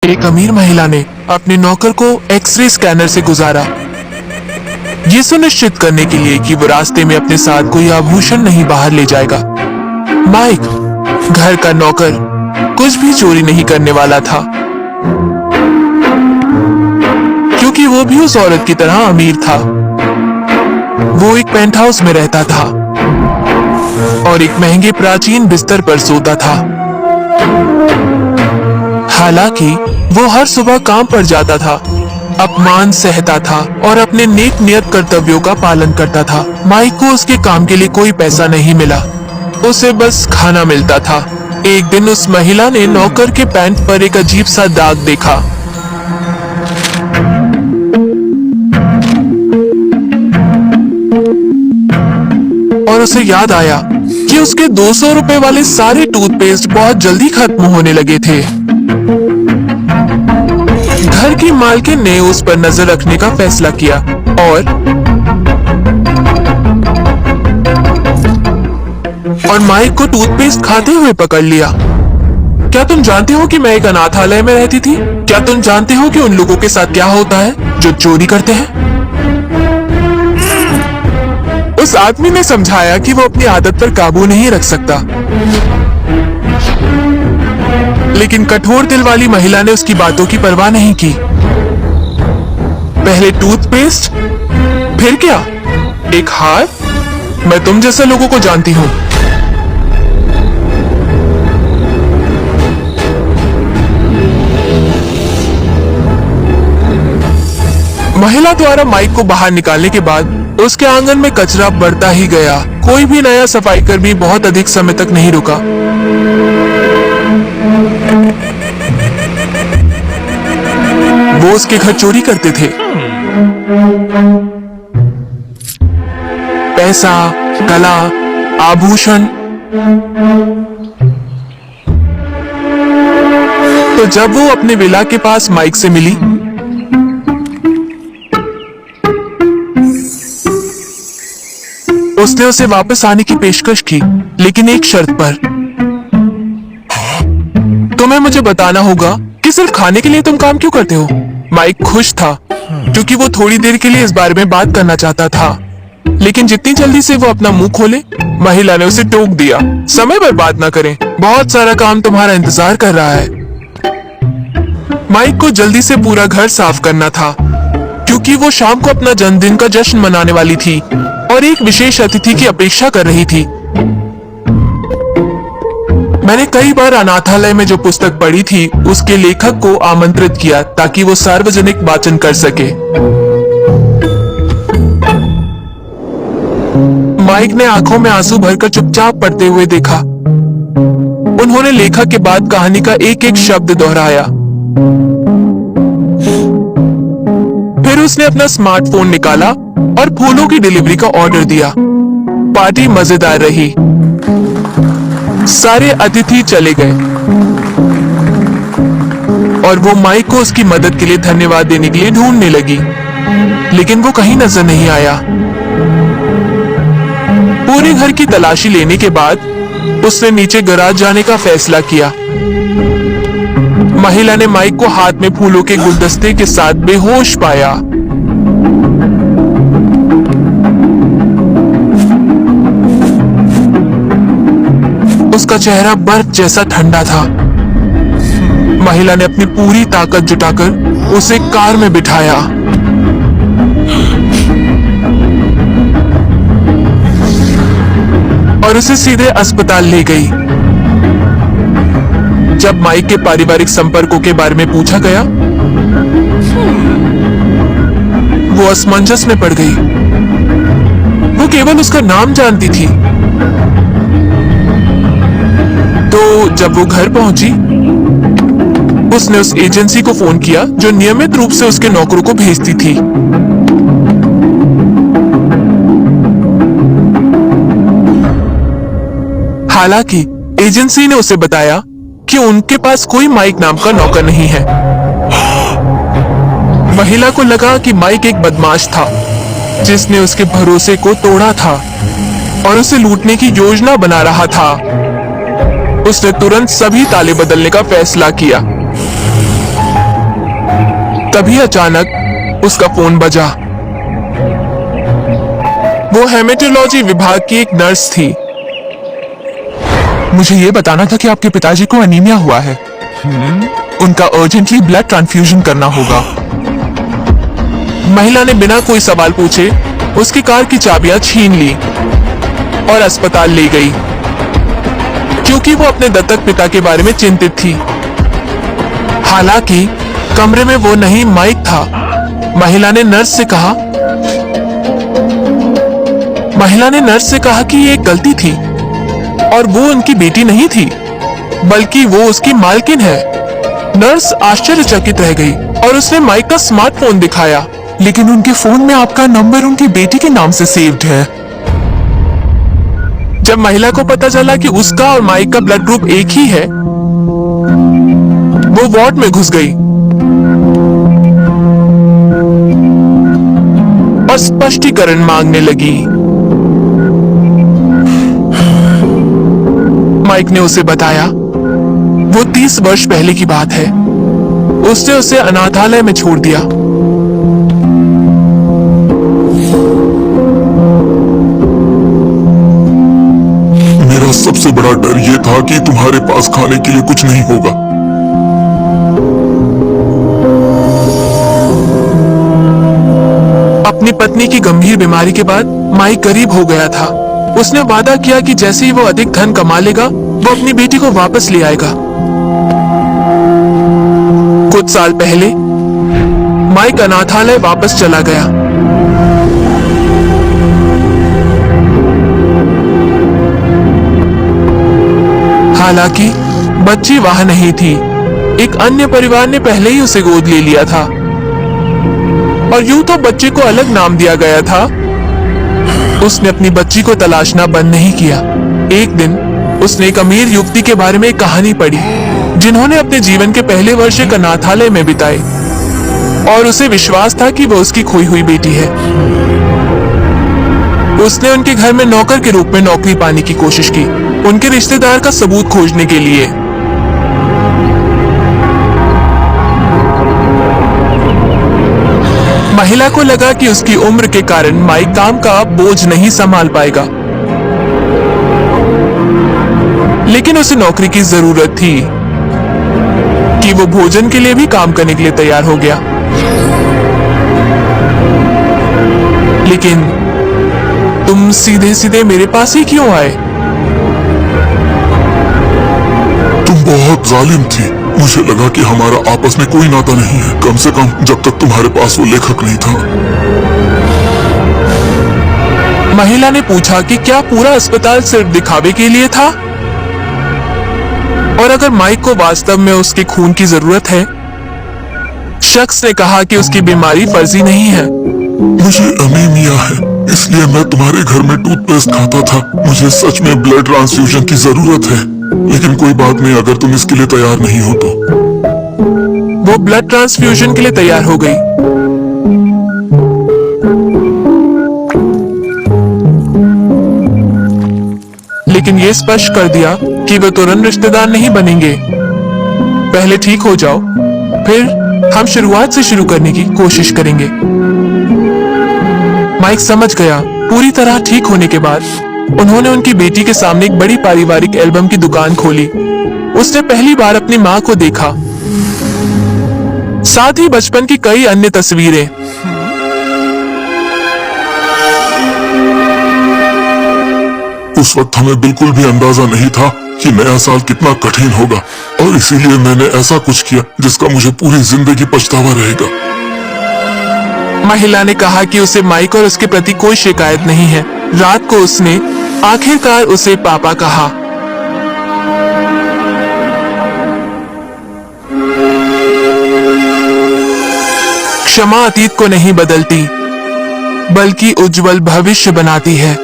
एक अमीर महिला ने अपने नौकर को एक्सरे स्कैनर से गुजारा, ये सुनिश्चित करने के लिए कि वो रास्ते में अपने साथ कोई आभूषण नहीं बाहर ले जाएगा। माइक, घर का नौकर, कुछ भी चोरी नहीं करने वाला था, क्योंकि वो भी उस औरत की तरह अमीर था। वो एक पेंट हाउस में रहता था और एक महंगे प्राचीन बिस्तर पर सोता था। हालांकि वो हर सुबह काम पर जाता था, अपमान सहता था और अपने नेक नियत कर्तव्यों का पालन करता था। माइक को उसके काम के लिए कोई पैसा नहीं मिला, उसे बस खाना मिलता था। एक दिन उस महिला ने नौकर के पैंट पर एक अजीब सा दाग देखा। और उसे याद आया कि उसके 200 रुपए वाले सारे टूथपेस्ट बहुत जल्दी खत्म होने लगे थे। घर की मालकिन ने उस पर नजर रखने का फैसला किया और माइक को टूथपेस्ट खाते हुए पकड़ लिया। क्या तुम जानते हो कि मैं एक अनाथालय में रहती थी? क्या तुम जानते हो कि उन लोगों के साथ क्या होता है जो चोरी करते हैं? उस आदमी ने समझाया कि वो अपनी आदत पर काबू नहीं रख सकता, लेकिन कठोर दिल वाली महिला ने उसकी बातों की परवाह नहीं की। पहले टूथपेस्ट, फिर क्या, एक हार। मैं तुम जैसे लोगों को जानती हूँ। महिला द्वारा माइक को बाहर निकालने के बाद उसके आंगन में कचरा बढ़ता ही गया। कोई भी नया सफाई कर्मी बहुत अधिक समय तक नहीं रुका। वो उसके घर चोरी करते थे, पैसा, कला, आभूषण। तो जब वो अपने विला के पास माइक से मिली, उसने उसे वापस आने की पेशकश की, लेकिन एक शर्त पर। तुम्हें मुझे बताना होगा कि सिर्फ खाने के लिए तुम काम क्यों करते हो। माइक खुश था क्योंकि वो थोड़ी देर के लिए इस बारे में बात करना चाहता था, लेकिन जितनी जल्दी से वो अपना मुंह खोले, महिला ने उसे टोक दिया। समय बर्बाद ना करें, बहुत सारा काम तुम्हारा इंतजार कर रहा है। माइक को जल्दी से पूरा घर साफ करना था, क्योंकि वो शाम को अपना जन्मदिन का जश्न मनाने वाली थी और एक विशेष अतिथि की अपेक्षा कर रही थी। मैंने कई बार अनाथालय में जो पुस्तक पढ़ी थी, उसके लेखक को आमंत्रित किया ताकि वो सार्वजनिक वाचन कर सके। माइक ने आंखों में आंसू भरकर चुपचाप पढ़ते हुए देखा। उन्होंने लेखक के बाद कहानी का एक एक शब्द दोहराया। फिर उसने अपना स्मार्टफोन निकाला और फूलों की डिलीवरी का ऑर्डर दिया। पार्टी मजेदार रही। सारे अतिथि चले गए और वो माइक को उसकी मदद के लिए धन्यवाद देने के लिए ढूंढने लगी, लेकिन वो कहीं नजर नहीं आया। पूरे घर की तलाशी लेने के बाद उसने नीचे गैराज जाने का फैसला किया। महिला ने माइक को हाथ में फूलों के गुलदस्ते के साथ बेहोश पाया। उसका चेहरा बर्फ जैसा ठंडा था। महिला ने अपनी पूरी ताकत जुटाकर उसे कार में बिठाया। और उसे सीधे अस्पताल ले गई। जब माइक के पारिवारिक संपर्कों के बारे में पूछा गया, वो असमंजस में पड़ गई। वो केवल उसका नाम जानती थी। तो जब वो घर पहुंची, उसने उस एजेंसी को फोन किया जो नियमित रूप से उसके नौकरों को भेजती थी। हालांकि एजेंसी ने उसे बताया कि उनके पास कोई माइक नाम का नौकर नहीं है। महिला को लगा कि माइक एक बदमाश था जिसने उसके भरोसे को तोड़ा था और उसे लूटने की योजना बना रहा था। उसने तुरंत सभी ताले बदलने का फैसला किया। तभी अचानक उसका फोन बजा। वो हेमेटोलॉजी विभाग की एक नर्स थी। मुझे ये बताना था कि आपके पिताजी को अनीमिया हुआ है। उनका अर्जेंटली ब्लड ट्रांसफ्यूजन करना होगा। महिला ने बिना कोई सवाल पूछे उसकी कार की चाबियां छीन ली और अस्पताल ले गई, क्योंकि वो अपने दत्तक पिता के बारे में चिंतित थी। हालांकि कमरे में वो नहीं, माइक था। महिला ने नर्स से कहा कि ये एक गलती थी और वो उनकी बेटी नहीं थी, बल्कि वो उसकी मालकिन है। नर्स आश्चर्यचकित रह गई और उसने माइक का स्मार्टफोन दिखाया, लेकिन उनके फोन में आपका नंबर उनकी बेटी के नाम से सेव्ड है। जब महिला को पता चला कि उसका और माइक का ब्लड ग्रुप एक ही है, वो वार्ड में घुस गई और स्पष्टीकरण मांगने लगी। माइक ने उसे बताया वो 30 वर्ष पहले की बात है। उसने उसे अनाथालय में छोड़ दिया। मेरा सबसे बड़ा डर ये था कि तुम्हारे पास खाने के लिए कुछ नहीं होगा। अपनी पत्नी की गंभीर बीमारी के बाद माइक गरीब हो गया था। उसने वादा किया कि जैसे ही वो अधिक धन कमा लेगा, वो अपनी बेटी को वापस ले आएगा। कुछ साल पहले माइक अनाथालय वापस चला गया। हालांकि बच्ची वहां नहीं थी। एक अन्य परिवार ने पहले ही उसे गोद ले लिया था और यूं तो बच्चे को अलग नाम दिया गया था। उसने अपनी बच्ची को तलाशना बंद नहीं किया। एक दिन उसने एक अमीर युवती के बारे में एक कहानी पढ़ी, जिन्होंने अपने जीवन के पहले वर्ष एक अनाथालय में बिताए और उसे विश्वास था कि वो उसकी खोई हुई बेटी है। उसने उनके घर में नौकर के रूप में नौकरी पाने की कोशिश की, उनके रिश्तेदार का सबूत खोजने के लिए। महिला को लगा कि उसकी उम्र के कारण माइक काम का बोझ नहीं संभाल पाएगा, लेकिन उसे नौकरी की जरूरत थी कि वो भोजन के लिए भी काम करने के लिए तैयार हो गया। लेकिन तुम सीधे सीधे मेरे पास ही क्यों आए? तुम बहुत जालिम थी। मुझे लगा कि हमारा आपस में कोई नाता नहीं है, कम से कम जब तक तुम्हारे पास वो लेखक नहीं था। महिला ने पूछा कि क्या पूरा अस्पताल सिर्फ दिखावे के लिए था? और अगर माइक को वास्तव में उसके खून की जरूरत है? शख्स ने कहा कि उसकी बीमारी फर्जी नहीं है। मुझे अनीमिया है, इसलिए मैं तुम्हारे घर में टूथपेस्ट खाता था। मुझे सच में ब्लड ट्रांसफ्यूजन की जरूरत है, लेकिन कोई बात नहीं, अगर तुम इसके लिए तैयार नहीं हो तो। वो ब्लड ट्रांसफ्यूजन के लिए तैयार हो गई। लेकिन ये स्पष्ट कर दिया कि वे तुरंत रिश्तेदार नहीं बनेंगे। पहले ठीक हो जाओ, फिर हम शुरुआत से शुरू करने की कोशिश करेंगे। माइक समझ गया। पूरी तरह ठीक होने के बाद उन्होंने उनकी बेटी के सामने एक बड़ी पारिवारिक एल्बम की दुकान खोली। उसने पहली बार अपनी मां को देखा, साथ ही बचपन की कई अन्य तस्वीरें। उस वक्त हमें बिल्कुल भी अंदाजा नहीं था कि नया साल कितना कठिन होगा, और इसीलिए मैंने ऐसा कुछ किया जिसका मुझे पूरी जिंदगी पछतावा रहेगा। महिला ने कहा कि उसे माइक और उसके प्रति कोई शिकायत नहीं है। रात को उसने आखिरकार उसे पापा कहा। क्षमा अतीत को नहीं बदलती, बल्कि उज्जवल भविष्य बनाती है।